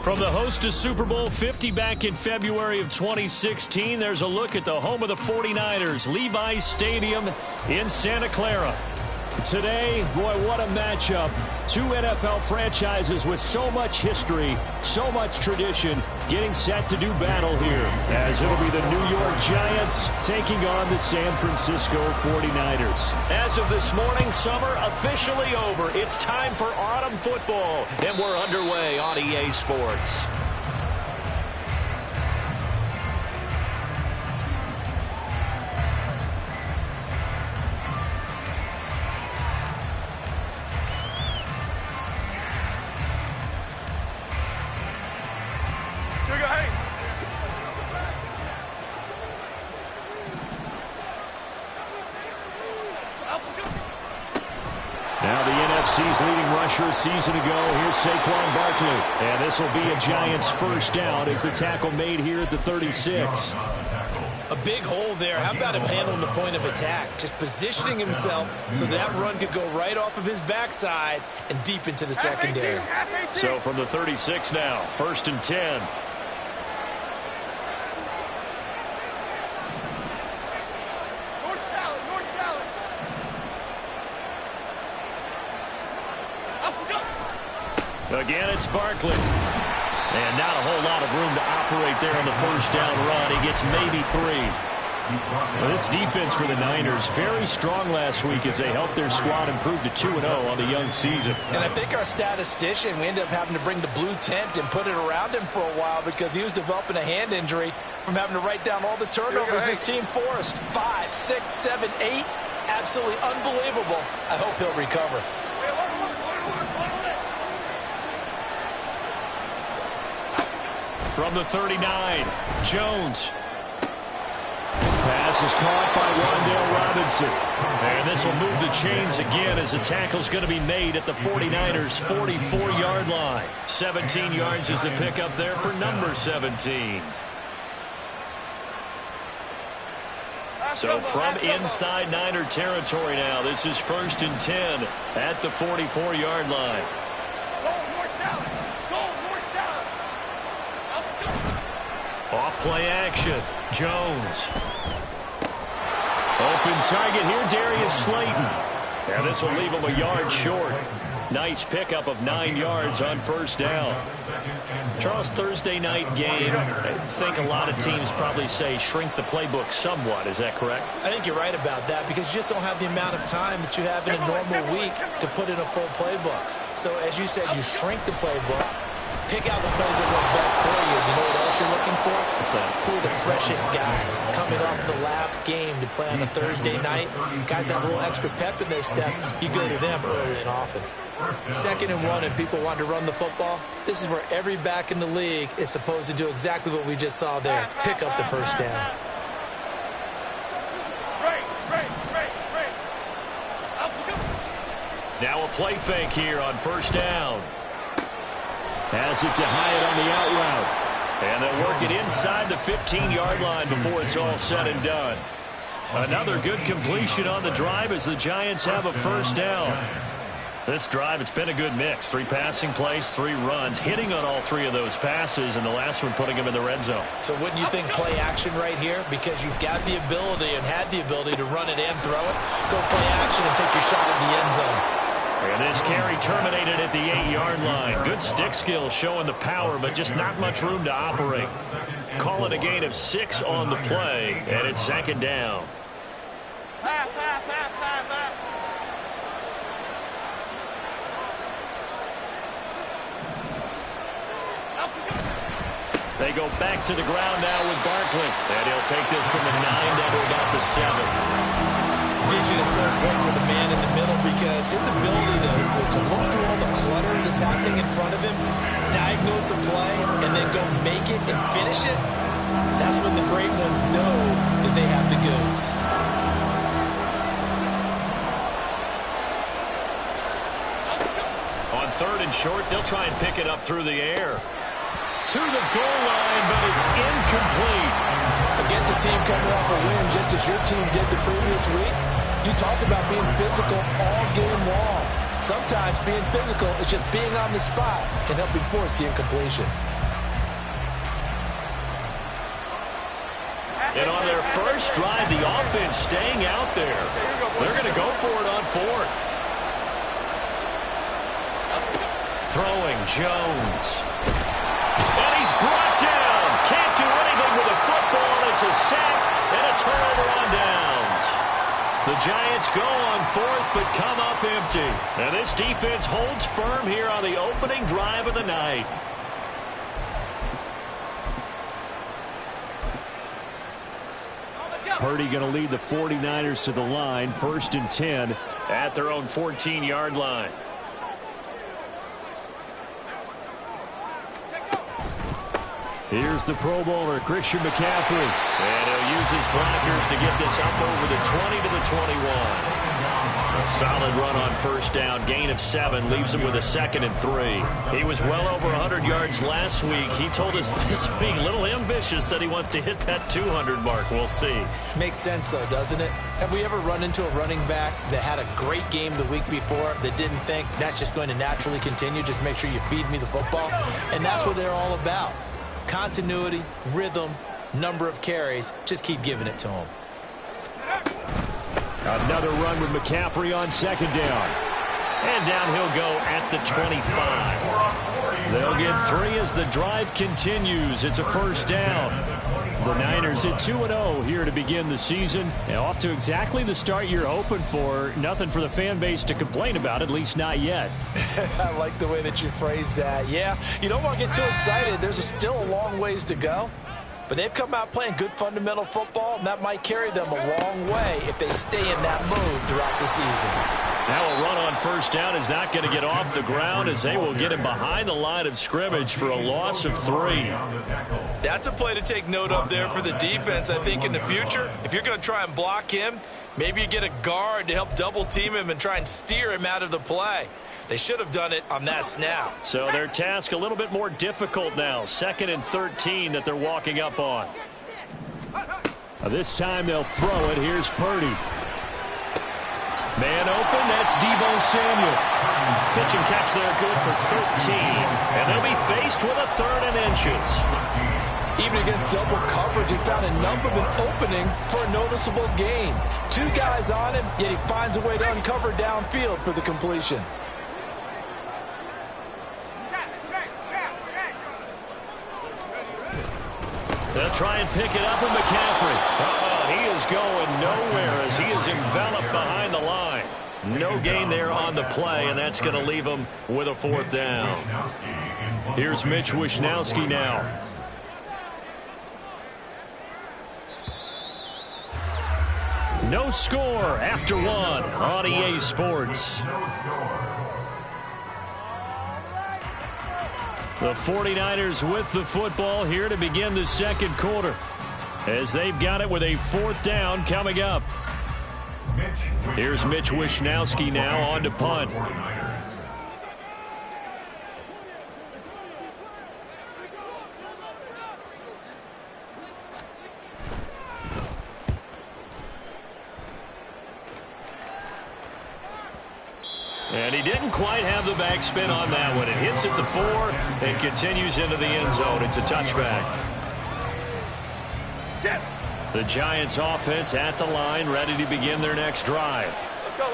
From the host to Super Bowl 50 back in February of 2016, there's a look at the home of the 49ers, Levi's Stadium in Santa Clara. Today, boy, what a matchup. Two NFL franchises with so much history, so much tradition, getting set to do battle here, as it'll be the New York Giants taking on the San Francisco 49ers. As of this morning, summer officially over. It's time for autumn football, and we're underway on EA Sports. Now the NFC's leading rusher a season ago. Here's Saquon Barkley. And this will be a Giants first down as the tackle made here at the 36. A big hole there. How about him handling the point of attack? Just positioning himself so that run could go right off of his backside and deep into the secondary. So from the 36 now, 1st and 10. Again, it's Barkley. And not a whole lot of room to operate there on the first down run. He gets maybe 3. Well, this defense for the Niners, very strong last week as they helped their squad improve to 2-0 on the young season. And I think our statistician, we ended up having to bring the blue tent and put it around him for a while because he was developing a hand injury from having to write down all the turnovers his team forced. 5, 6, 7, 8. Absolutely unbelievable. I hope he'll recover. From the 39, Jones. Pass is caught by Wan'Dale Robinson. And this will move the chains again as the tackle's going to be made at the 49ers' 44-yard line. 17 yards is the pickup there for number 17. So from inside Niner territory now, this is 1st and 10 at the 44-yard line. Off play action. Jones. Open target here, Darius Slayton. And this will leave him a yard short. Nice pickup of 9 yards on first down. Charles, Thursday night game. I think a lot of teams probably say shrink the playbook somewhat. Is that correct? I think you're right about that because you just don't have the amount of time that you have in a normal week to put in a full playbook. So as you said, you shrink the playbook. Pick out the plays that work best for you. You know what else you're looking for? What's that? Who are the freshest guys coming off the last game to play on a Thursday night? Guys have a little extra pep in their step. You go to them early and often. 2nd and 1 and people want to run the football. This is where every back in the league is supposed to do exactly what we just saw there. Pick up the first down. Now a play fake here on first down. Has it to Hyatt on the out route. And they'll work it inside the 15-yard line before it's all said and done. Another good completion on the drive as the Giants have a first down. This drive, it's been a good mix. 3 passing plays, 3 runs, hitting on all 3 of those passes, and the last one putting him in the red zone. So wouldn't you think play action right here? Because you've got the ability and had the ability to run it and throw it. Go play action and take your shot at the end zone. And this carry terminated at the 8-yard line. Good stick skill showing the power, but just not much room to operate. Call it a gain of 6 on the play, and it's 2nd down. They go back to the ground now with Barkley. And he'll take this from the 9 down to about the 7. Vision is so important for the man in the middle because his ability to look through all the clutter that's happening in front of him, diagnose a play, and then go make it and finish it, that's when the great ones know that they have the goods. On 3rd and short, they'll try and pick it up through the air. To the goal line, but it's incomplete. Against a team coming off a win just as your team did the previous week, you talk about being physical all game long. Sometimes being physical is just being on the spot and helping force the incompletion. And on their first drive, the offense staying out there. They're going to go for it on fourth. Throwing Jones. And he's brought down. Can't do anything with a football. It's a sack and a turnover on downs. The Giants go on fourth but come up empty. And this defense holds firm here on the opening drive of the night. Purdy going to lead the 49ers to the line, 1st and 10 at their own 14-yard line. Here's the Pro Bowler, Christian McCaffrey. And he'll use his blockers to get this up over the 20 to the 21. A solid run on first down, gain of 7, leaves him with a 2nd and 3. He was well over 100 yards last week. He told us this week, a little ambitious, said he wants to hit that 200 mark. We'll see. Makes sense, though, doesn't it? Have we ever run into a running back that had a great game the week before that didn't think that's just going to naturally continue? Just make sure you feed me the football. And that's what they're all about. Continuity, rhythm, number of carries. Just keep giving it to him. Another run with McCaffrey on 2nd down. And down he'll go at the 25. They'll get 3 as the drive continues. It's a 1st down. The Niners at 2-0 here to begin the season. And off to exactly the start you're hoping for. Nothing for the fan base to complain about, at least not yet. I like the way that you phrased that. Yeah, you don't want to get too excited. There's still a long ways to go. But they've come out playing good fundamental football, and that might carry them a long way if they stay in that mood throughout the season. Now a run on 1st down is not going to get off the ground as they will get him behind the line of scrimmage for a loss of 3. That's a play to take note of there for the defense, I think, in the future. If you're going to try and block him, maybe you get a guard to help double team him and try and steer him out of the play. They should have done it on that snap. So their task a little bit more difficult now. 2nd and 13 that they're walking up on. This time they'll throw it. Here's Purdy. Man open, that's Deebo Samuel. Pitch and catch there, good for 13. And they'll be faced with a 3rd and inches. Even against double coverage, he found enough of an opening for a noticeable gain. 2 guys on him, yet he finds a way to uncover downfield for the completion. They'll try and pick it up with McCaffrey. He is going nowhere as he is enveloped behind the line. No gain there on the play, and that's going to leave him with a 4th down. Here's Mitch Wishnowsky now. No score after 1 on EA Sports. The 49ers with the football here to begin the 2nd quarter as they've got it with a 4th down coming up. Here's Mitch Wishnowsky now on to punt. And he didn't quite have the backspin on that one. It hits at the 4 and continues into the end zone. It's a touchback. The Giants offense at the line, ready to begin their next drive.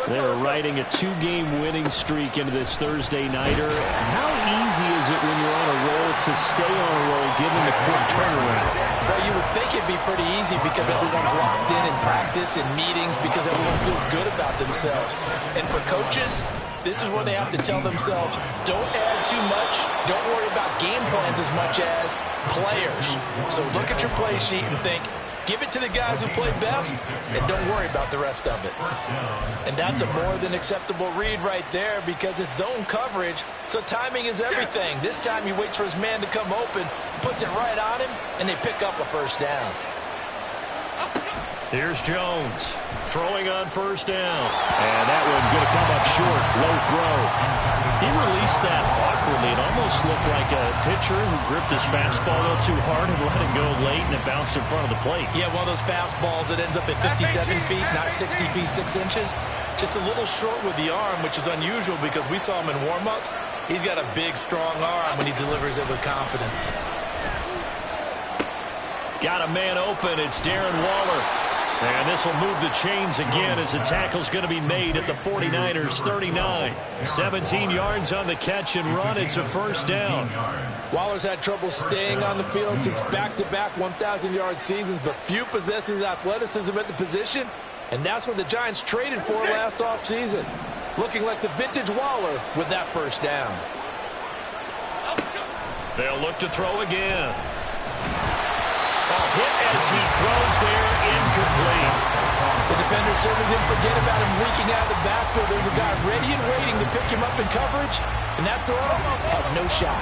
They're riding a 2-game winning streak into this Thursday nighter. How easy is it when you're on a roll to stay on a roll given the quick turnaround? Well, you would think it'd be pretty easy because everyone's locked in practice and meetings because everyone feels good about themselves. And for coaches, this is where they have to tell themselves, don't add too much, don't worry about game plans as much as players. So look at your play sheet and think, give it to the guys who play best, and don't worry about the rest of it. And that's a more than acceptable read right there because it's zone coverage, so timing is everything. This time he waits for his man to come open, puts it right on him, and they pick up a 1st down. Here's Jones throwing on 1st down. And that one going to come up short. Low throw. He released that awkwardly. It almost looked like a pitcher who gripped his fastball a little too hard and let it go late, and it bounced in front of the plate. Yeah, one of those fastballs that ends up at 57 feet, not 60 feet, 6 inches. Just a little short with the arm, which is unusual because we saw him in warm-ups. He's got a big, strong arm when he delivers it with confidence. Got a man open. It's Darren Waller. And this will move the chains again as the tackle's going to be made at the 49ers 39. 17 yards on the catch and run. It's a first down. Waller's had trouble staying on the field since back-to-back 1,000-yard seasons, but few possesses athleticism at the position, and that's what the Giants traded for last offseason. Looking like the vintage Waller with that first down. They'll look to throw again. Hit as he throws there, incomplete. The defender certainly didn't forget about him leaking out of the backfield. There's a guy ready and waiting to pick him up in coverage, and that throw had no shot.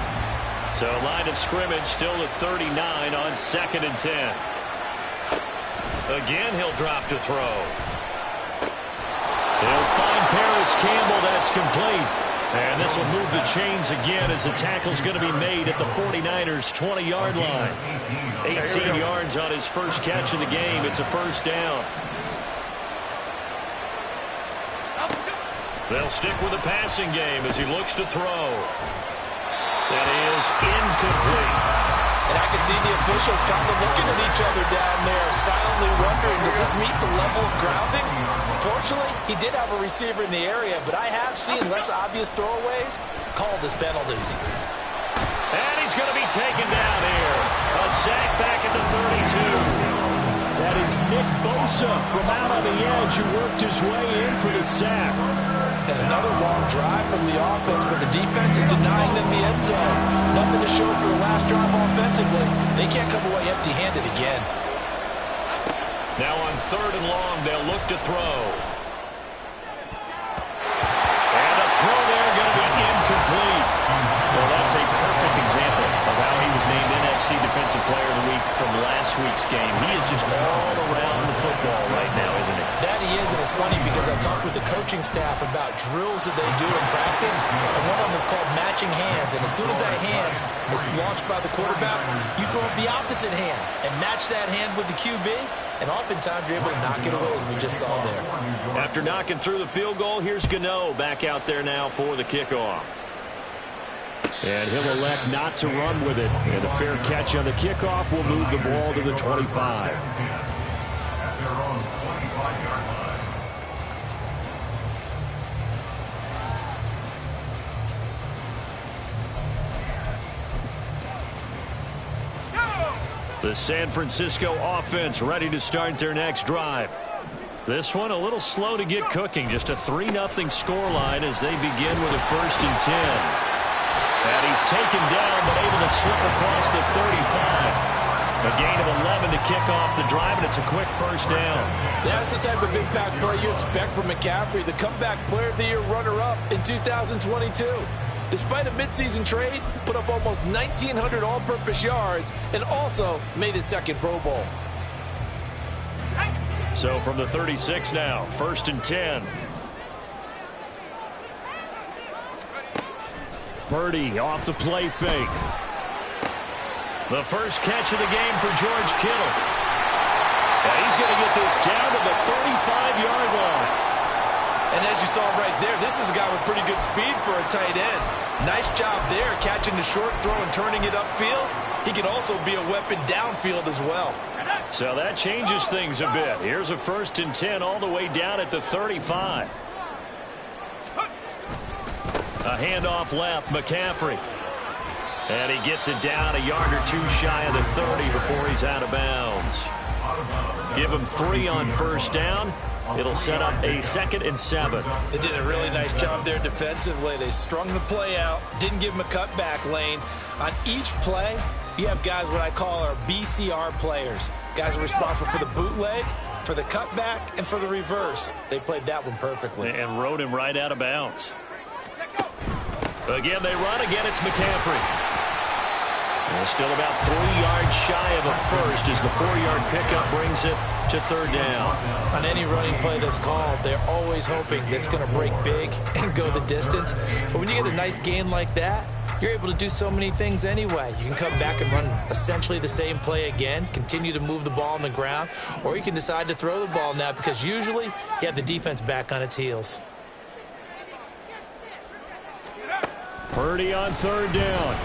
So line of scrimmage still at 39 on 2nd and 10. Again, he'll drop to throw. He'll find Paris Campbell. That's complete. And this will move the chains again as the tackle's going to be made at the 49ers 20-yard line. 18 yards on his first catch of the game. It's a first down. They'll stick with the passing game as he looks to throw. That is incomplete. And I can see the officials kind of looking at each other down there, silently wondering, does this meet the level of grounding? Fortunately, he did have a receiver in the area, but I have seen less obvious throwaways called as penalties. And he's going to be taken down here. A sack back at the 32. That is Nick Bosa from out on the edge who worked his way in for the sack. And another long drive from the offense, but the defense is denying them the end zone. Nothing to show for the last drive offensively. They can't come away empty-handed again. Now on 3rd and long, they'll look to throw. And the throw there going to be incomplete. Well, that's a perfect example of how he was named NFC Defensive Player of the Week from last week's game. He is just all around the football right now, isn't he? That he is, and it's funny because I talked with the coaching staff about drills that they do in practice, and one of them is called matching hands. And as soon as that hand is launched by the quarterback, you throw up the opposite hand and match that hand with the QB, and oftentimes you're able to knock it away, as we just saw there. After knocking through the field goal, here's Gano back out there now for the kickoff. And he'll elect not to run with it. And a fair catch on the kickoff will move the ball to the 25. The San Francisco offense ready to start their next drive. This one a little slow to get cooking. Just a 3-0 scoreline as they begin with a 1st and 10. And he's taken down, but able to slip across the 35. A gain of 11 to kick off the drive, and it's a quick first down. That's the type of impact play you expect from McCaffrey, the comeback player of the year runner-up in 2022. Despite a midseason trade, put up almost 1,900 all-purpose yards and also made his 2nd Pro Bowl. So from the 36 now, 1st and 10. Purdy off the play fake. The first catch of the game for George Kittle. And he's going to get this down to the 35-yard line. And as you saw right there, this is a guy with pretty good speed for a tight end. Nice job there, catching the short throw and turning it upfield. He can also be a weapon downfield as well. So that changes things a bit. Here's a 1st and 10 all the way down at the 35. A handoff left, McCaffrey. And he gets it down a yard or 2 shy of the 30 before he's out of bounds. Give him 3 on 1st down. It'll set up a 2nd and 7. They did a really nice job there defensively. They strung the play out, didn't give him a cutback lane. On each play, you have guys what I call our BCR players. Guys are responsible for the bootleg, for the cutback, and for the reverse. They played that one perfectly. And rode him right out of bounds. Again, they run. Again, it's McCaffrey. And still about 3 yards shy of a first as the 4-yard pickup brings it to 3rd down. On any running play that's called, they're always hoping that it's going to break big and go the distance. But when you get a nice gain like that, you're able to do so many things anyway. You can come back and run essentially the same play again, continue to move the ball on the ground, or you can decide to throw the ball now because usually you have the defense back on its heels. Purdy on third down.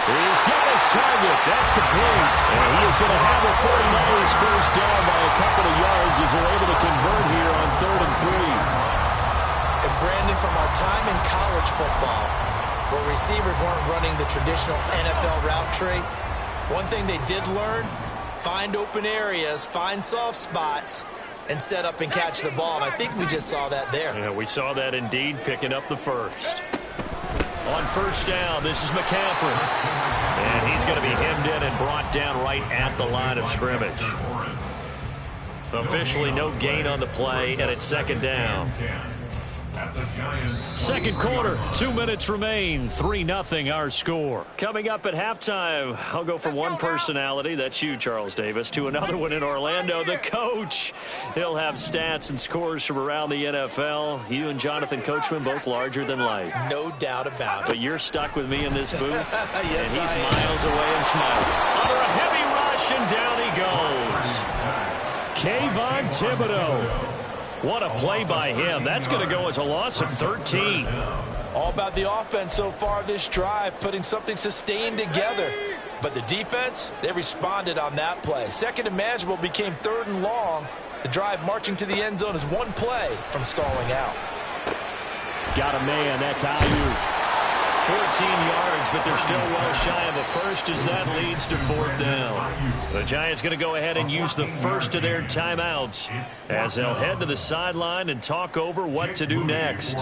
He's got his target. That's complete. And he is going to have the 49ers first down by a couple of yards as they're able to convert here on 3rd and 3. And Brandon, from our time in college football, where receivers weren't running the traditional NFL route tree, one thing they did learn, find open areas, find soft spots, and set up and catch the ball. And I think we just saw that there. Yeah, we saw that indeed, picking up the first. On first down, this is McCaffrey. And he's going to be hemmed in and brought down right at the line of scrimmage. Officially no gain on the play, and it's second down. Second quarter, 2 minutes remain. 3-0 our score. Coming up at halftime, I'll go from one personality, that's you, Charles Davis, to another one in Orlando, the coach. He'll have stats and scores from around the NFL. You and Jonathan Coachman both larger than life. No doubt about it. But you're stuck with me in this booth, yes, and he's miles away and smiling. Under a heavy rush, and down he goes. Kayvon Thibodeau. What a play by him. That's going to go as a loss of 13. All about the offense so far this drive, putting something sustained together. But the defense, they responded on that play. Second and manageable became 3rd and long. The drive marching to the end zone is one play from stalling out. Got a man. That's Ayuk. 14 yards, but they're still well shy of the first as that leads to 4th down. The Giants going to go ahead and use the first of their timeouts as they'll head to the sideline and talk over what to do next.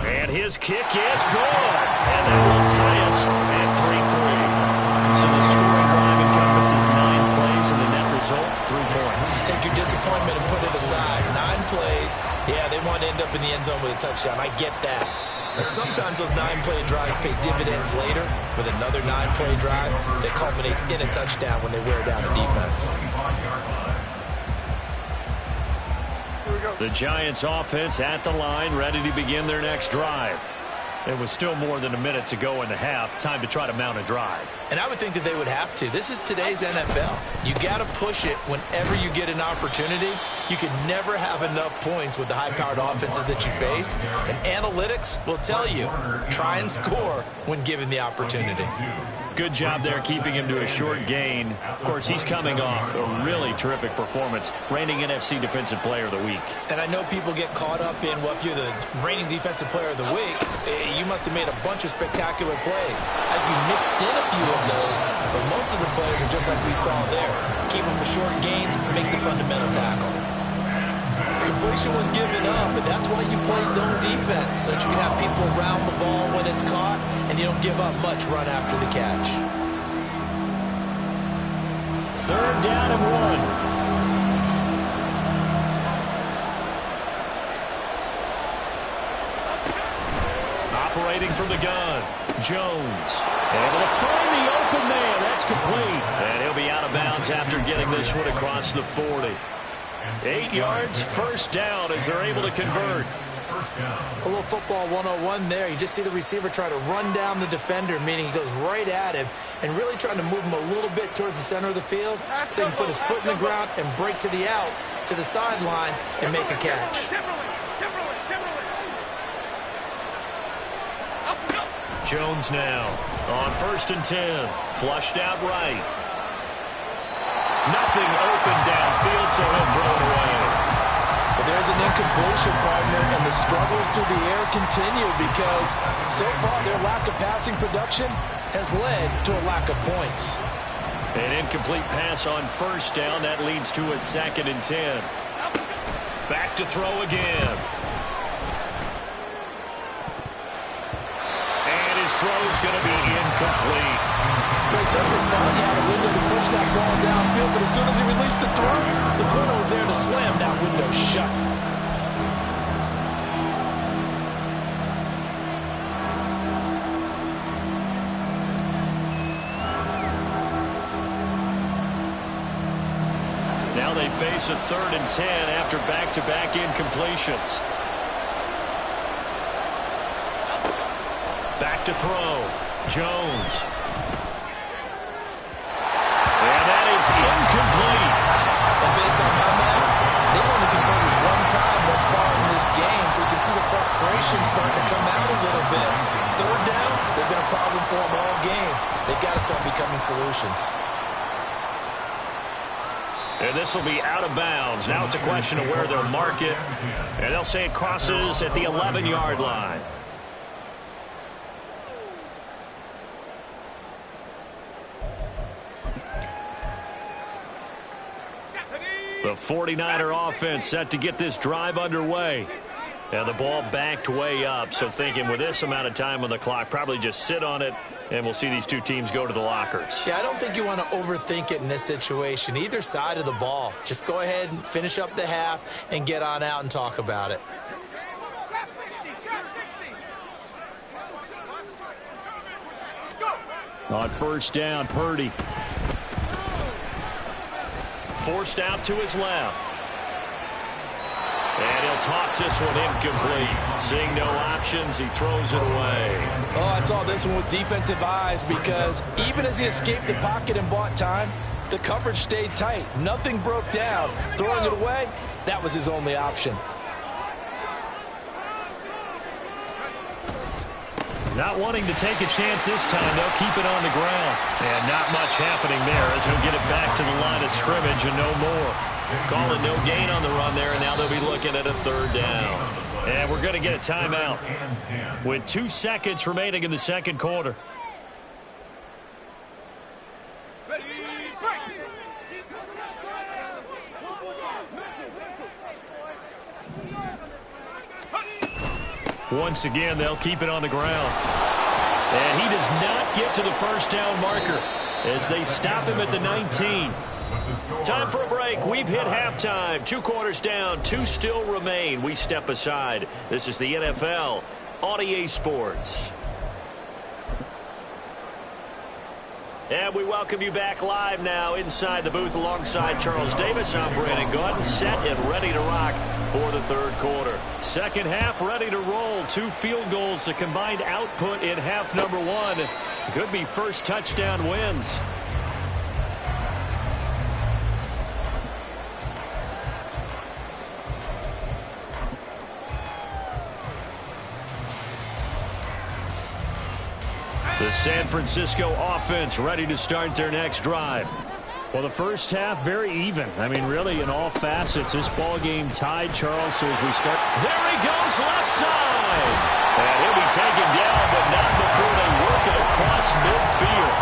And his kick is good. And that will tie us at 3-3. So the scoring drive encompasses 9 plays and the net result, 3 points. Take your disappointment and put it aside. 9 plays. Yeah, they want to end up in the end zone with a touchdown. I get that. But sometimes those 9-play drives pay dividends later with another 9-play drive that culminates in a touchdown when they wear down a defense. The Giants offense at the line, ready to begin their next drive. It was still more than a minute to go in the half. Time to try to mount a drive. And I would think that they would have to. This is today's NFL. You got to push it whenever you get an opportunity. You can never have enough points with the high-powered offenses that you face. And analytics will tell you, try and score when given the opportunity. Good job there keeping him to a short gain. Of course, he's coming off a really terrific performance, reigning NFC Defensive Player of the Week. And I know people get caught up in, well, if you're the reigning Defensive Player of the Week, you must have made a bunch of spectacular plays. I think you mixed in a few of those, but most of the plays are just like we saw there. Keep them to short gains, make the fundamental tackle. Completion was given up, but that's why you play zone defense, so that you can have people around the ball when it's caught, and you don't give up much run after the catch. 3rd down and 1. Operating from the gun, Jones. Able to find the open man. That's complete. And he'll be out of bounds after getting this one across the 40. 8 yards, first down as they're able to convert. A little football 101 there. You just see the receiver try to run down the defender, meaning he goes right at him and really trying to move him a little bit towards the center of the field so he can put his foot in the ground and break to the out, to the sideline, and make a catch. Jones now on 1st and 10. Flushed out right. Nothing open downfield, so he'll throw it away. But there's an incompletion, partner, and the struggles through the air continue because so far their lack of passing production has led to a lack of points. An incomplete pass on 1st down. That leads to a 2nd and 10. Back to throw again. And his throw's going to be incomplete. They certainly thought he had a window to push that ball downfield, but as soon as he released the throw, the corner was there to slam that window shut. Now they face a 3rd and 10 after back-to-back incompletions. to throw. Jones. And that is incomplete. And based on my math, they've only converted one time thus far in this game, so you can see the frustration starting to come out a little bit. Third downs, they've been a problem for them all game. They've got to start becoming solutions. And this will be out of bounds. Now it's a question of where they'll mark it. And they'll say it crosses at the 11-yard line. The 49er offense set to get this drive underway. And the ball backed way up. So thinking with this amount of time on the clock, probably just sit on it, and we'll see these two teams go to the lockers. Yeah, I don't think you want to overthink it in this situation. Either side of the ball. Just go ahead and finish up the half and get on out and talk about it. On first down, Purdy. Forced out to his left. And he'll toss this one incomplete. Seeing no options, he throws it away. Oh, I saw this one with defensive eyes because even as he escaped the pocket and bought time, the coverage stayed tight. Nothing broke down. Throwing it away, that was his only option. Not wanting to take a chance this time, they'll keep it on the ground. And not much happening there as he'll get it back to the line of scrimmage and no more. Calling no gain on the run there, and now they'll be looking at a third down. And we're going to get a timeout with 2 seconds remaining in the second quarter. Once again, they'll keep it on the ground. And he does not get to the first down marker as they stop him at the 19. Time for a break. We've hit halftime. 2 quarters down. 2 still remain. We step aside. This is the NFL on EA Sports. And we welcome you back live now inside the booth alongside Charles Davis. I'm Brandon Gordon, set and ready to rock for the third quarter. Second half ready to roll. 2 field goals, the combined output in half number 1. Could be first touchdown wins. The San Francisco offense ready to start their next drive. Well, the first half very even. I mean, really in all facets. This ball game tied, Charles. So as we start, there he goes, left side. And he'll be taken down, but not before they work it across midfield.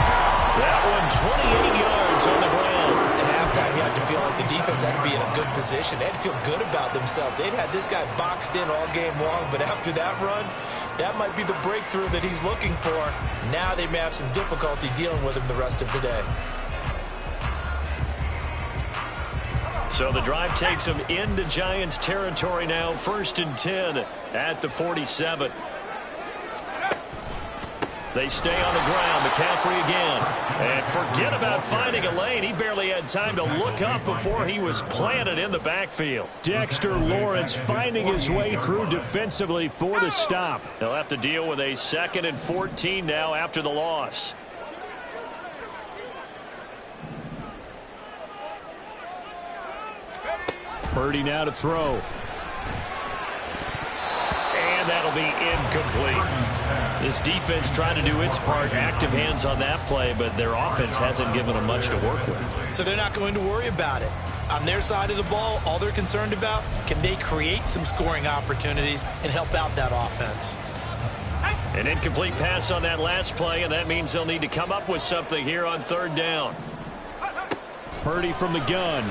That one 28 yards on the ground. At halftime, you had to feel like the defense had to be in a good position. They had to feel good about themselves. They'd had this guy boxed in all game long, but after that run, that might be the breakthrough that he's looking for. Now they may have some difficulty dealing with him the rest of today. So the drive takes them into Giants territory now. 1st and 10 at the 47. They stay on the ground. McCaffrey again. And forget about finding a lane. He barely had time to look up before he was planted in the backfield. Dexter Lawrence finding his way through defensively for the stop. They'll have to deal with a 2nd and 14 now after the loss. Purdy now to throw. And that'll be incomplete. This defense trying to do its part. Active hands on that play, but their offense hasn't given them much to work with. So they're not going to worry about it. On their side of the ball, all they're concerned about, can they create some scoring opportunities and help out that offense? An incomplete pass on that last play, and that means they'll need to come up with something here on 3rd down. Purdy from the gun.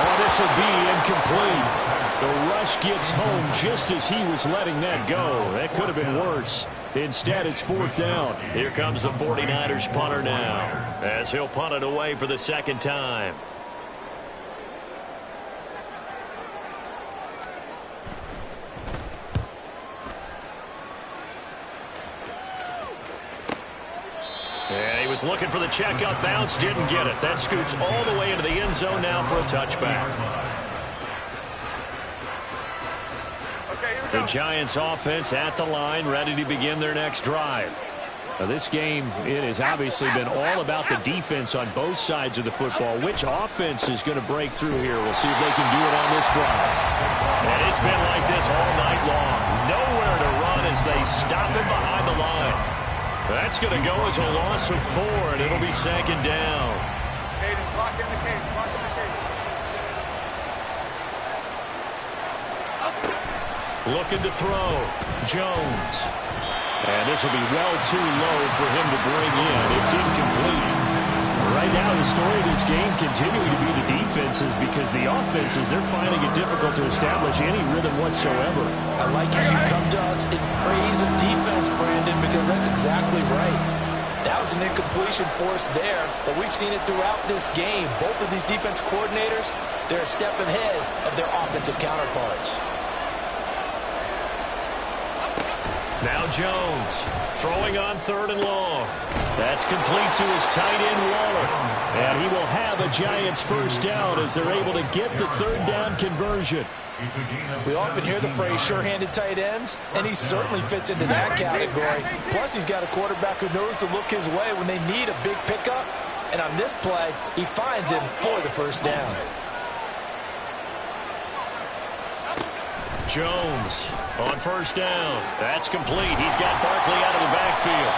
Oh, this will be incomplete. The rush gets home just as he was letting that go. That could have been worse. Instead, it's 4th down. Here comes the 49ers punter now, as he'll punt it away for the 2nd time. And he was looking for the checkup bounce, didn't get it. That scoots all the way into the end zone now for a touchback. Okay, here we The Giants offense at the line, ready to begin their next drive. Now, this game, it has obviously been all about the defense on both sides of the football. Which offense is going to break through here? We'll see if they can do it on this drive. And it's been like this all night long. Nowhere to run as they stop him behind the line. That's going to go as a loss of 4, and it'll be second down. Looking to throw. Jones. And this will be well too low for him to bring in. It's incomplete. Right now, the story of this game continuing to be the defenses, because the offenses, they're finding it difficult to establish any rhythm whatsoever. I like how you come to us in praise of defense, Brandon, because that's exactly right. That was an incompletion force there, but we've seen it throughout this game. Both of these defense coordinators, they're a step ahead of their offensive counterparts. Now Jones throwing on 3rd and long. That's complete to his tight end, Waller. And he will have a Giants first down as they're able to get the 3rd down conversion. We often hear the phrase sure-handed tight ends, and he certainly fits into that category. Plus, he's got a quarterback who knows to look his way when they need a big pickup. And on this play, he finds him for the first down. Jones on first down. That's complete. He's got Barkley out of the backfield.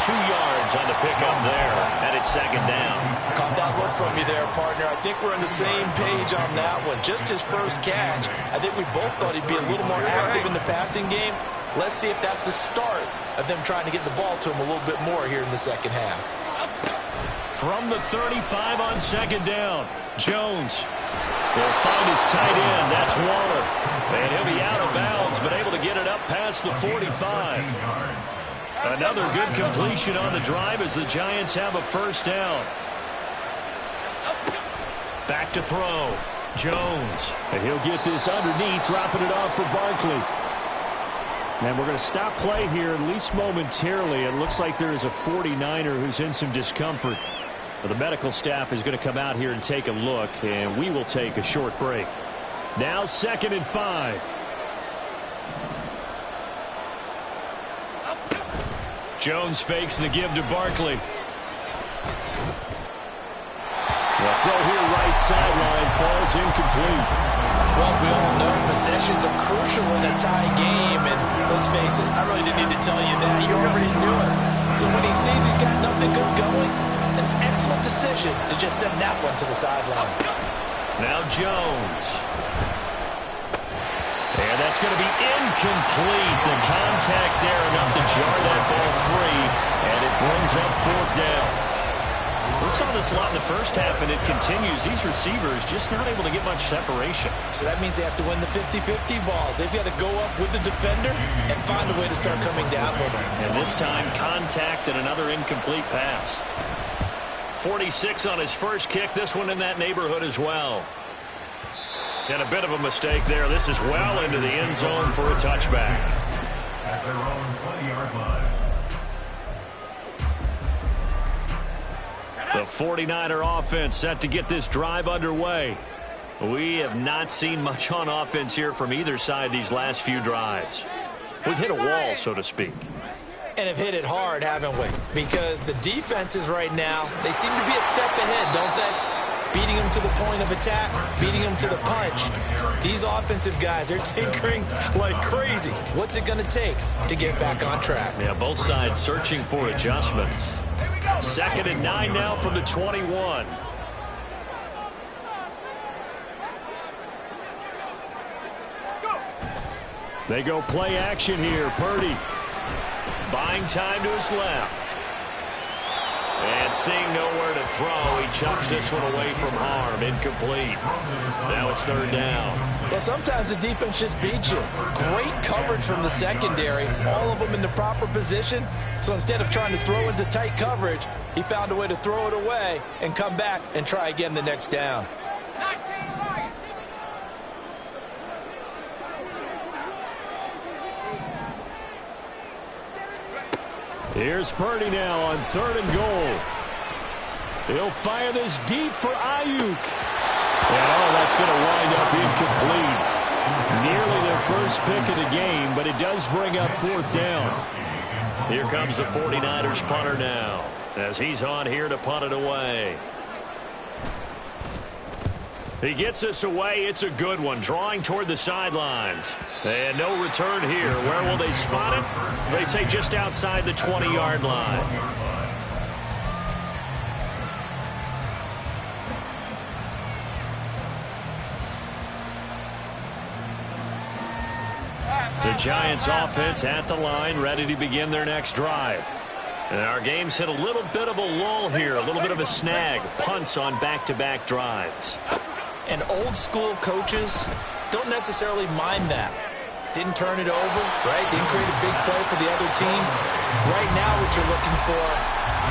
2 yards on the pickup there, and it's second down. Caught that look from you there, partner. I think we're on the same page on that one. Just his first catch. I think we both thought he'd be a little more active in the passing game. Let's see if that's the start of them trying to get the ball to him a little bit more here in the second half. From the 35 on second down, Jones will find his tight end. That's Waller. And he'll be out of bounds, but able to get it up past the 45. Another good completion on the drive as the Giants have a first down. Back to throw. Jones. And he'll get this underneath, dropping it off for Barkley. And we're going to stop play here, at least momentarily. It looks like there is a 49er who's in some discomfort. But the medical staff is going to come out here and take a look, and we will take a short break. Now 2nd and 5. Jones fakes the give to Barkley. The throw here right sideline falls incomplete. Well, we all know possessions are crucial in a tie game, and let's face it, I really didn't need to tell you that. You already knew it. So when he sees he's got nothing good going, an excellent decision to just send that one to the sideline. Now Jones. And that's going to be incomplete. The contact there enough to jar that ball free, and it brings up 4th down. We saw this a lot in the first half, and it continues. These receivers just not able to get much separation. So that means they have to win the 50-50 balls. They've got to go up with the defender and find a way to start coming down with them. And this time, contact and another incomplete pass. 46 on his first kick. This one in that neighborhood as well. And a bit of a mistake there. This is well into the end zone for a touchback. At their own 20-yard line. The 49er offense set to get this drive underway. We have not seen much on offense here from either side these last few drives. We've hit a wall, so to speak. And have hit it hard, haven't we? Because the defenses right now, they seem to be a step ahead, don't they? Beating them to the point of attack, beating them to the punch. These offensive guys are tinkering like crazy. What's it going to take to get back on track? Yeah, both sides searching for adjustments. 2nd and 9 now from the 21. They go play action here. Purdy buying time to his left. And seeing nowhere to throw, he chucks this one away from harm. Incomplete. Now it's 3rd down. Well, sometimes the defense just beats you. Great coverage from the secondary. All of them in the proper position. So instead of trying to throw into tight coverage, he found a way to throw it away and come back and try again the next down. Here's Purdy now on 3rd and goal. He'll fire this deep for Ayuk. And that's going to wind up incomplete. Nearly their first pick of the game, but it does bring up 4th down. Here comes the 49ers punter now, as he's on here to punt it away. He gets this away. It's a good one, drawing toward the sidelines. And no return here. Where will they spot it? They say just outside the 20-yard line. The Giants offense at the line, ready to begin their next drive. And our game's hit a little bit of a lull here, a little bit of a snag. Punts on back-to-back drives. And old-school coaches don't necessarily mind that. Didn't turn it over, right? Didn't create a big play for the other team. Right now what you're looking for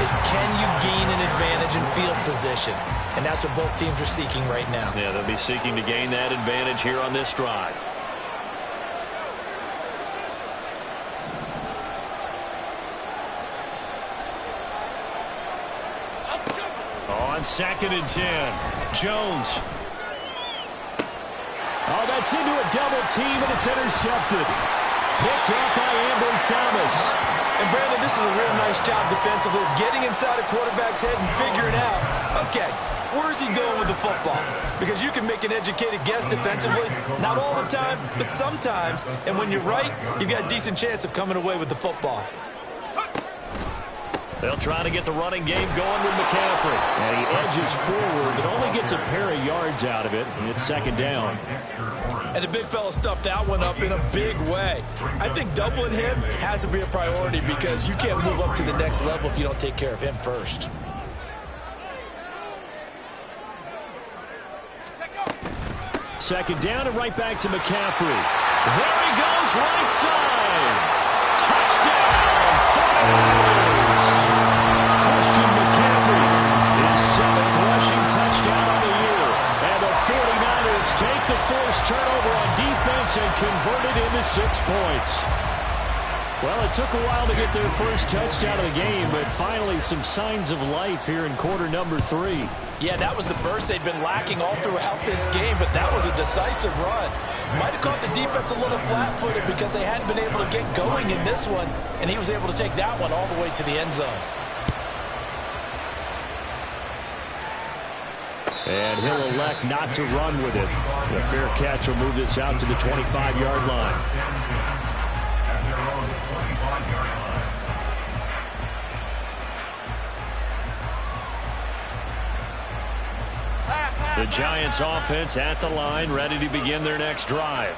is, can you gain an advantage in field position? And that's what both teams are seeking right now. Yeah, they'll be seeking to gain that advantage here on this drive. On 2nd and 10, Jones. Oh, that's into a double team, and it's intercepted. Picked up by Ambry Thomas. And, Brandon, this is a real nice job defensively of getting inside a quarterback's head and figuring out, okay, where's he going with the football? Because you can make an educated guess defensively. Not all the time, but sometimes. And when you're right, you've got a decent chance of coming away with the football. They'll try to get the running game going with McCaffrey. And he edges forward, but only gets a pair of yards out of it, and it's 2nd down. And the big fella stuffed that one up in a big way. I think doubling him has to be a priority because you can't move up to the next level if you don't take care of him first. Second down and right back to McCaffrey. There he goes, right side. Touchdown, 49ers. Christian McCaffrey, his 7th rushing touchdown of the year. And the 49ers take the forced turnover on defense and convert it into 6 points. Well, it took a while to get their first touchdown of the game, but finally some signs of life here in quarter number 3. Yeah, that was the burst they'd been lacking all throughout this game, but that was a decisive run. Might have caught the defense a little flat-footed because they hadn't been able to get going in this one, and he was able to take that one all the way to the end zone. And he'll elect not to run with it. The fair catch will move this out to the 25-yard line. The Giants offense at the line, ready to begin their next drive.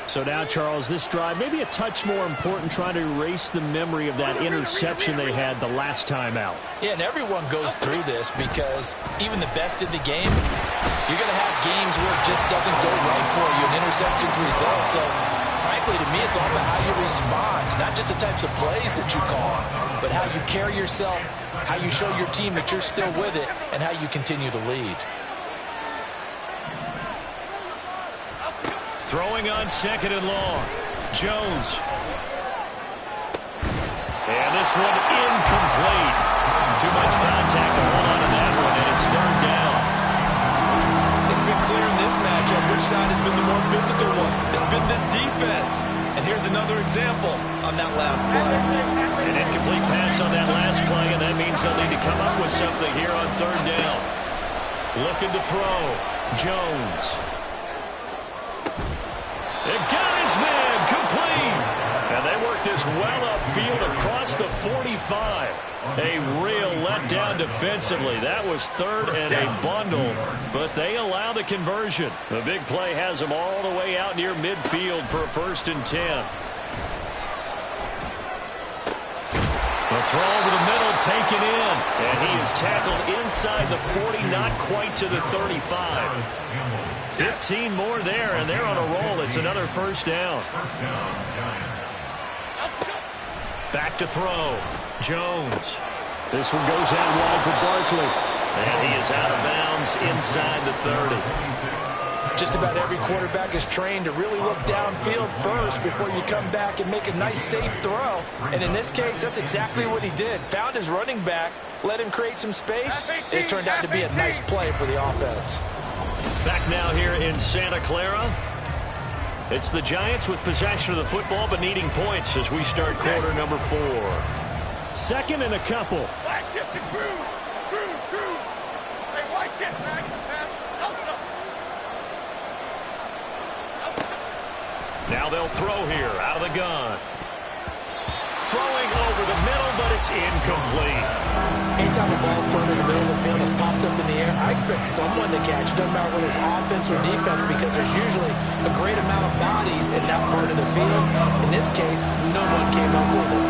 So now, Charles, this drive may be a touch more important, trying to erase the memory of that interception they had the last time out. Yeah, and everyone goes through this because even the best in the game, you're going to have games where it just doesn't go right for you, an interception's result. So, frankly, to me, it's all about how you respond, not just the types of plays that you call, but how you carry yourself, how you show your team that you're still with it, and how you continue to lead. Throwing on 2nd and long. Jones. And this one incomplete. Too much contact to hold on to that one, and it's 3rd down. It's been clear in this matchup which side has been the more physical one. It's been this defense. And here's another example on that last play. An incomplete pass on that last play, and that means they'll need to come up with something here on 3rd down. Looking to throw. Jones. It got his man complete. And they work this well upfield across the 45. A real letdown defensively. That was 3rd and a bundle, but they allow the conversion. The big play has them all the way out near midfield for a 1st and 10. The throw over the middle taken in, and he is tackled inside the 40, not quite to the 35. 15 more there, and they're on a roll. It's another 1st down. Back to throw. Jones. This one goes out wide for Barkley. And he is out of bounds inside the 30. Just about every quarterback is trained to really look downfield first before you come back and make a nice, safe throw. And in this case, that's exactly what he did. Found his running back, let him create some space. It turned out to be a nice play for the offense. Back now here in Santa Clara. It's the Giants with possession of the football but needing points as we start quarter number 4. Second and a couple. Now they'll throw here out of the gun. Throwing over the middle, but it's incomplete. Anytime a ball's thrown in the middle of the field and it's popped up in the air, I expect someone to catch. Doesn't matter whether it's offense or defense, because there's usually a great amount of bodies in that part of the field. In this case, no one came up with it.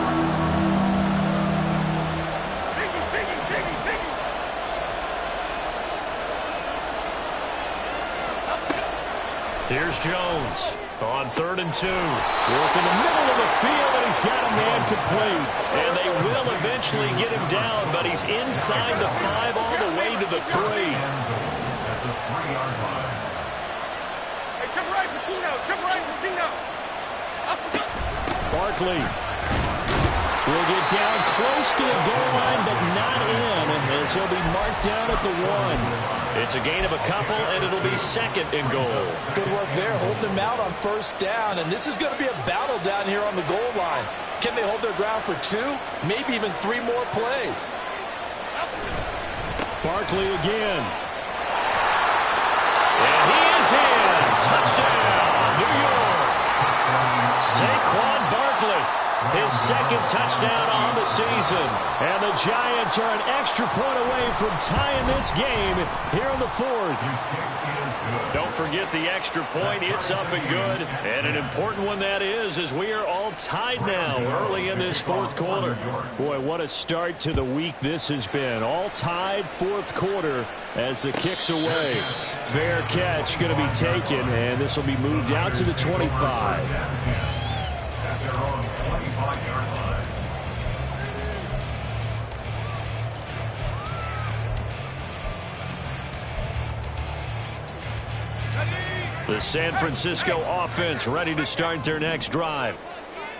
Here's Jones on 3rd and 2. Work in the middle of the field, and he's got a man complete. And they will eventually get him down, but he's inside the 5 all the way to the 3. At the 3-yard line. Hey, jump right, Patino. Barkley will get down close to the goal line, but not in, as he'll be marked down at the 1. It's a gain of a couple, and it'll be 2nd and goal. Good work there, holding them out on 1st down, and this is going to be a battle down here on the goal line. Can they hold their ground for 2, maybe even 3 more plays? Barkley again. And he is in. Touchdown, New York. Saquon Barkley, his 2nd touchdown on the season. And the Giants are an extra point away from tying this game here in the 4th. Don't forget the extra point. It's up and good. And an important one that is, as we are all tied now early in this 4th quarter. Boy, what a start to the week this has been. All tied 4th quarter as the kick's away. Fair catch going to be taken, and this will be moved out to the 25. At their own 25-yard line. The San Francisco offense ready to start their next drive.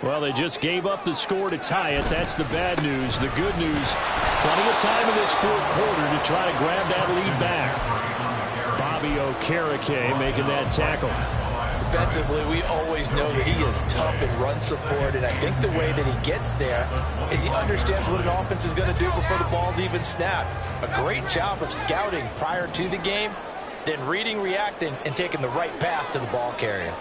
Well, they just gave up the score to tie it. That's the bad news. The good news, plenty of time in this 4th quarter to try to grab that lead back. Bobby Okereke making that tackle. Defensively, we always know that he is tough in run support, and I think the way that he gets there is he understands what an offense is going to do before the ball's even snapped. A great job of scouting prior to the game, then reading, reacting, and taking the right path to the ball carrier.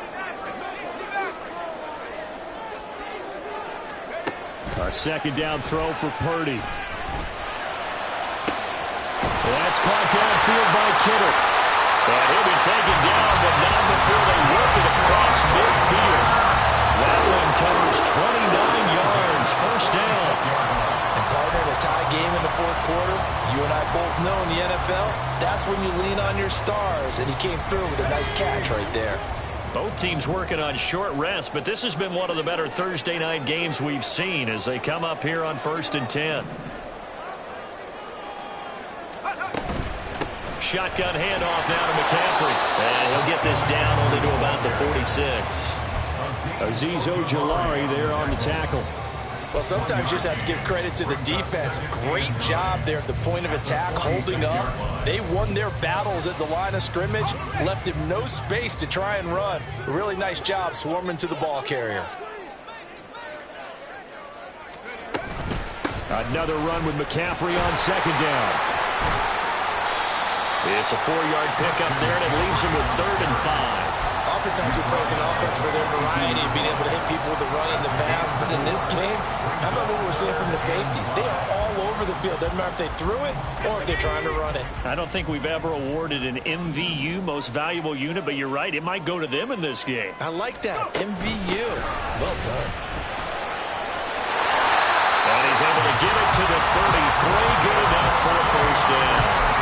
A 2nd down throw for Purdy. That's caught downfield by Kittle. And he'll be taken down, but not before they work it across midfield. That one covers 29 yards, 1st down. And partner, in a tie game in the 4th quarter, you and I both know in the NFL, that's when you lean on your stars, and he came through with a nice catch right there. Both teams working on short rest, but this has been one of the better Thursday night games we've seen as they come up here on 1st and 10. Shotgun handoff now to McCaffrey. And he'll get this down only to about the 46. Azeez Ojulari there on the tackle. Well, sometimes you just have to give credit to the defense. Great job there at the point of attack, holding up. They won their battles at the line of scrimmage, left him no space to try and run. A really nice job swarming to the ball carrier. Another run with McCaffrey on 2nd down. It's a 4-yard pickup there, and it leaves him with 3rd and 5. Oftentimes we praise an offense for their variety of being able to hit people with the run and the pass, but in this game, how about what we're seeing from the safeties? They are all over the field. Doesn't matter if they threw it or if they're trying to run it. I don't think we've ever awarded an MVU, most valuable unit, but you're right, it might go to them in this game. I like that, MVU. Well done. And he's able to get it to the 33. Good enough for a 1st down.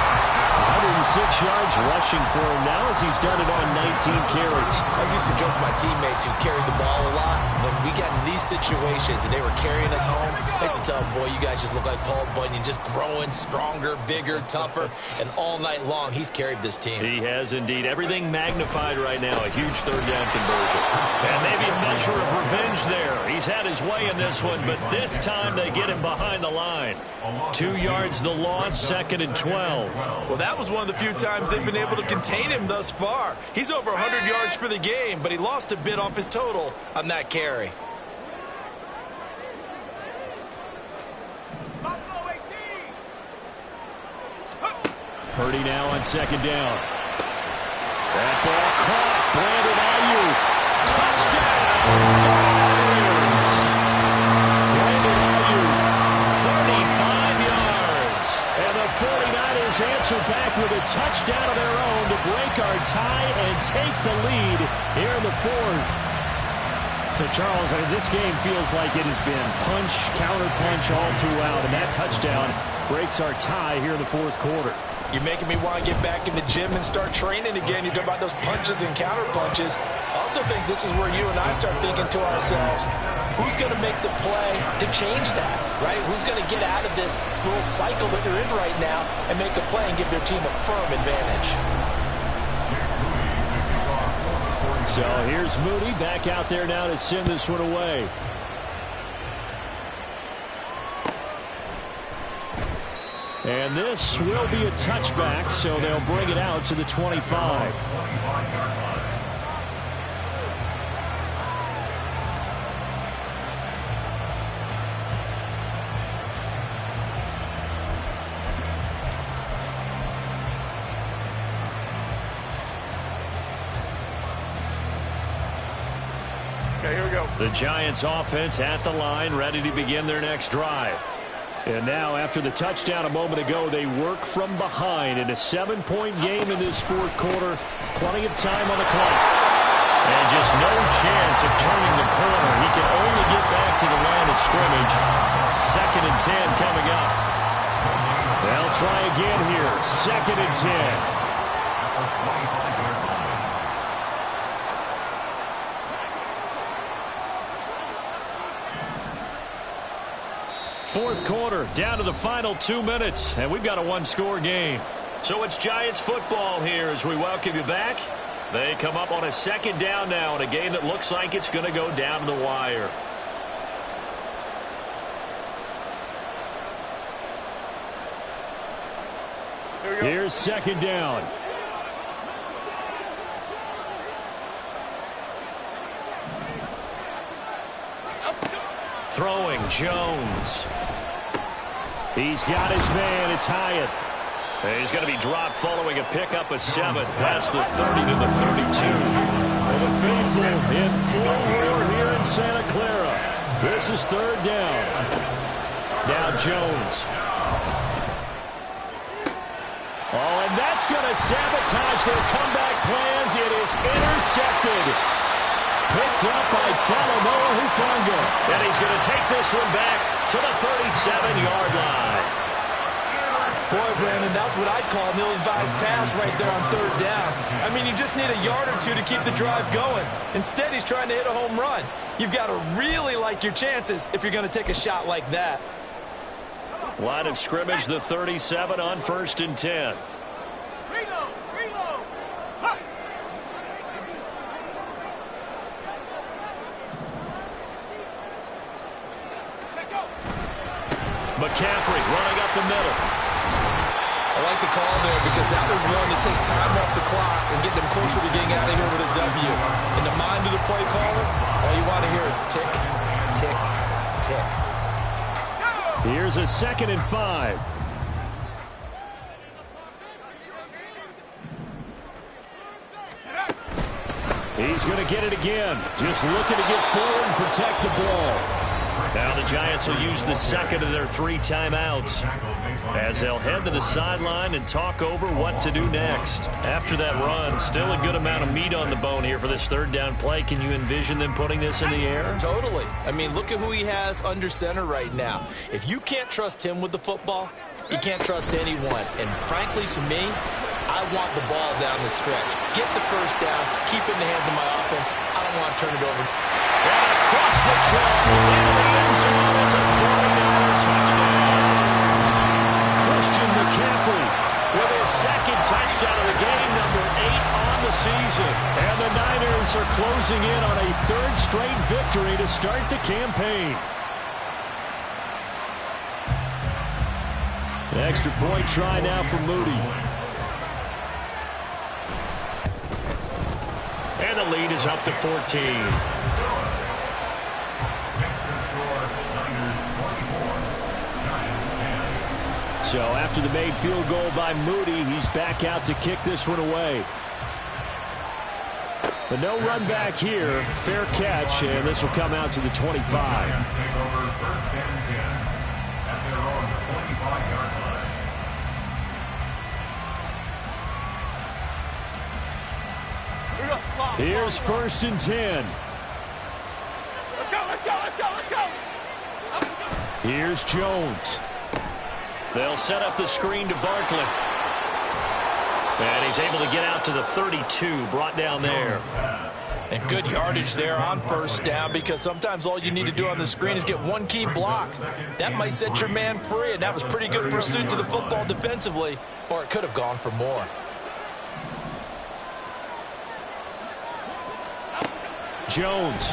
106 yards rushing for him now as he's done it on 19 carries. I used to joke with my teammates who carried the ball a lot. When we got in these situations and they were carrying us home, I used to tell them, boy, you guys just look like Paul Bunyan, just growing stronger, bigger, tougher, and all night long he's carried this team. He has indeed. Everything magnified right now. A huge 3rd down conversion. And maybe a measure of revenge there. He's had his way in this one, but this time they get him behind the line. 2 yards the loss, 2nd and 12. Well, that was one of the few times they've been able to contain him thus far. He's over 100 yards for the game, but he lost a bit off his total on that carry. Purdy now on second down. That ball caught. Brandon Ayuk. Touchdown. Brandon Ayuk, 35 yards. And the 49ers answer back with a touchdown of their own to break our tie and take the lead here in the fourth. So, Charles, this game feels like it has been punch, counter-punch all throughout, and that touchdown breaks our tie here in the fourth quarter. You're making me want to get back in the gym and start training again. You talk about those punches and counter punches. I also think this is where you and I start thinking to ourselves, who's going to make the play to change that, right? Who's going to get out of this little cycle that they're in right now and make a play and give their team a firm advantage? So here's Moody back out there now to send this one away. And this will be a touchback, so they'll bring it out to the 25. Okay, here we go. The Giants offense at the line, ready to begin their next drive. And now, after the touchdown a moment ago, they work from behind in a 7-point game in this fourth quarter. Plenty of time on the clock. And just no chance of turning the corner. He can only get back to the line of scrimmage. 2nd and 10 coming up. They'll try again here. 2nd and 10. Fourth quarter, down to the final 2 minutes, and we've got a one-score game. So it's Giants football here as we welcome you back. They come up on a 2nd down now in a game that looks like it's going to go down to the wire. Here's 2nd down. Throwing, Jones. He's got his man. It's Hyatt. He's going to be dropped following a pickup of 7 past the 30 to the 32. And the faithful in full war here in Santa Clara. This is 3rd down. Now Jones. Oh, and that's going to sabotage their comeback plans. It is intercepted. Picked up by Talanoa Hufanga. And he's going to take this one back to the 37-yard line. Boy, Brandon, that's what I'd call an ill-advised pass right there on 3rd down. I mean, you just need a yard or two to keep the drive going. Instead, he's trying to hit a home run. You've got to really like your chances if you're going to take a shot like that. Line of scrimmage, the 37 on 1st and 10. McCaffrey running up the middle. I like the call there because that was one to take time off the clock and get them closer to getting out of here with a W. In the mind of the play caller, all you want to hear is tick, tick, tick. Here's a 2nd and 5. He's going to get it again. Just looking to get forward and protect the ball. Now the Giants will use the 2nd of their 3 timeouts as they'll head to the sideline and talk over what to do next. After that run, still a good amount of meat on the bone here for this 3rd down play. Can you envision them putting this in the air? Totally. I mean, look at who he has under center right now. If you can't trust him with the football, you can't trust anyone. And frankly, to me, I want the ball down the stretch. Get the 1st down, keep it in the hands of my offense. I don't want to turn it over. And across the track into the end zone. It's a 49er touchdown. Christian McCaffrey with his 2nd touchdown of the game, number 8 on the season. And the Niners are closing in on a 3rd straight victory to start the campaign. The extra point try now for Moody. And the lead is up to 14. So after the made field goal by Moody, he's back out to kick this one away. But no run back here. Fair catch, and this will come out to the 25. Here's 1st and 10. Let's go, let's go, let's go, let's go. Here's Jones. They'll set up the screen to Barkley. And he's able to get out to the 32, brought down there. And good yardage there on 1st down, because sometimes all you need to do on the screen is get one key block. That might set your man free, and that was pretty good pursuit to the football defensively, or it could have gone for more. Jones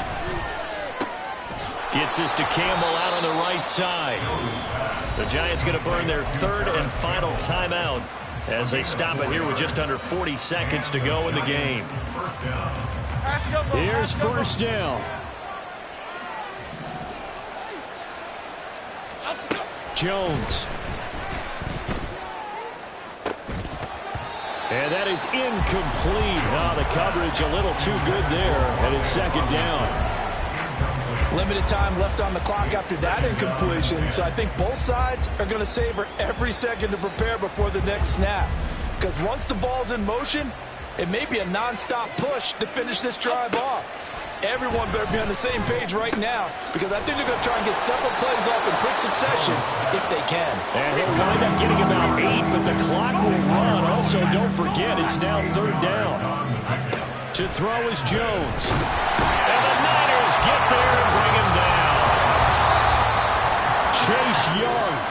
gets this to Campbell out on the right side. The Giants going to burn their 3rd and final timeout as they stop it here with just under 40 seconds to go in the game. Here's 1st down. Jones. And that is incomplete. Oh, the coverage a little too good there, and it's 2nd down. Limited time left on the clock after that incompletion, so I think both sides are going to savor every second to prepare before the next snap. Because once the ball's in motion, it may be a non-stop push to finish this drive off. Everyone better be on the same page right now, because I think they're going to try and get several plays off in quick succession if they can. And he'll wind up getting about 8, but the clock will run. Also, don't forget, it's now 3rd down. To throw is Jones. And the Niners get there and bring him down. Chase Young